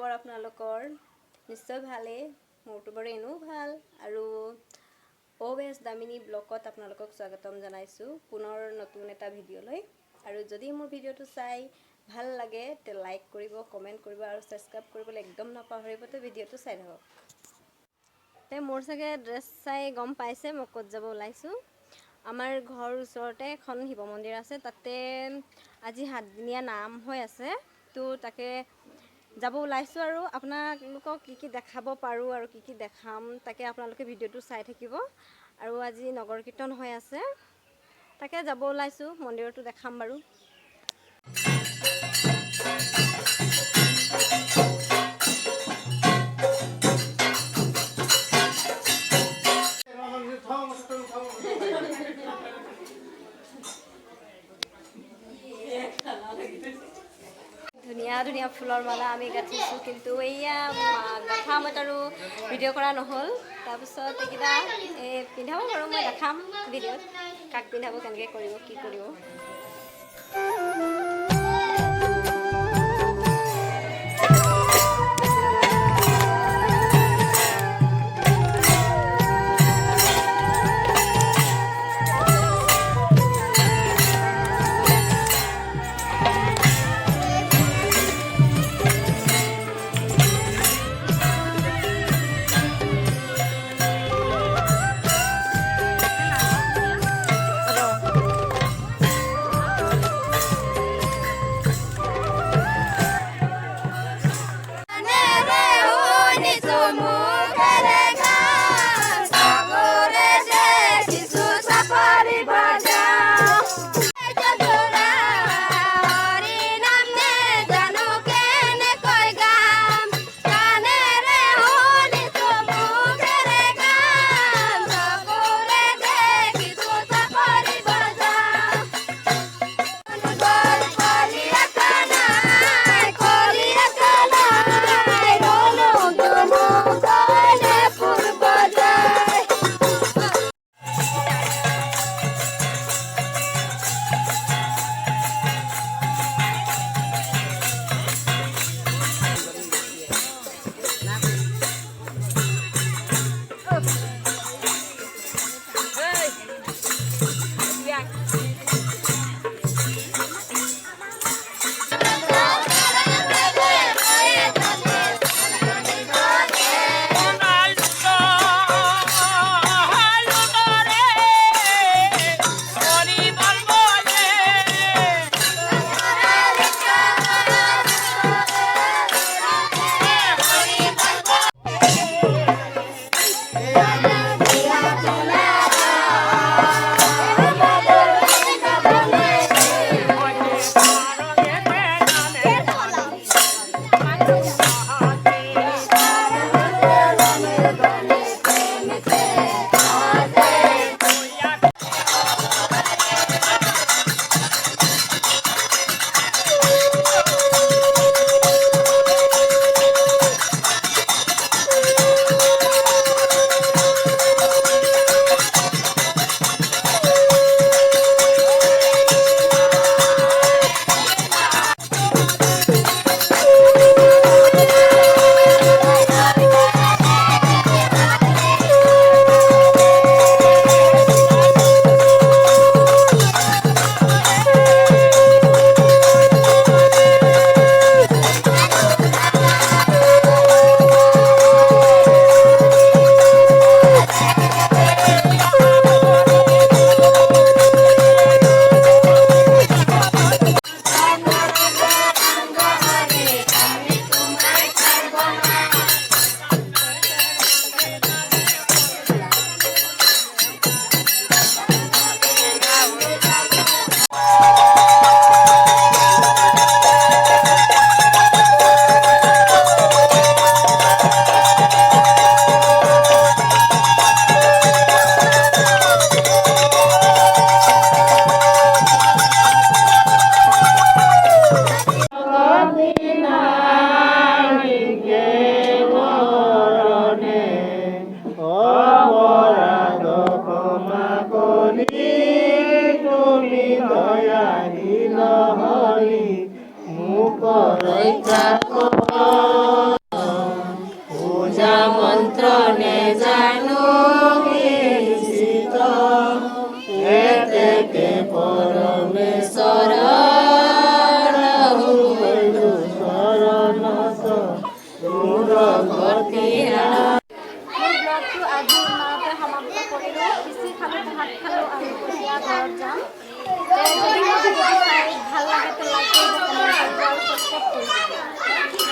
খবৰ আপোনালোকৰ নিশ্চয় ভালে মোৰটো বাৰু এনেও ভাল আৰু OS দামিনী ব্লগত আপোনালোকক স্বাগতম জনাইছো পুনৰ নতুন এটা ভিডিঅ লৈ আৰু যদি মোৰ ভিডিঅটো চাই ভাল লাগে তে লাইক কৰিব কমেন্ট কৰিব আৰু সাবস্ক্ৰাইব কৰিবলৈ একদম নাপাহৰিব তে ভিডিঅটো চাই থাকক তে মোৰ সকে ড্ৰেছ চাই গম পাইছে মই কত যাব ওলাইছো আমাৰ ঘৰ ওচৰতে এখন শিৱ মন্দিৰ আছে তাতে আজি 7 দিনীয়া নাম হৈ আছে তো তাকে যাব ওলাইছো আৰু আপোনালোকক কি দেখাব পাৰো আৰু কি দেখাম তাকে আপোনালোকে ভিডিঅটো চাই থাকিব আৰু আজি নগৰ কীৰ্তন হৈ আছে তাকে যাব ওলাইছো মন্দিৰটো দেখাম বাৰু ধুনিয়া ফুলৰ মালা আমি গাঠিছো কিন্তু এয়া গাঠা মত আৰু ভিডিঅ' কৰা নহল তাৰ পিছত এইকিটা পিন্ধাব বাৰু মই দেখাম ভিডিঅ'ত কাক পিন্ধাব কেনেকৈ কৰিব কি কৰিব Rika ভাত খালোঁ আৰু এতিয়া ঘৰত যাম। যদি মোৰ ভিডিঅ'টো চাই ভাল লাগে লাইক কৰিব, কমেণ্ট কৰিব আৰু ছাবস্ক্ৰাইব কৰিব।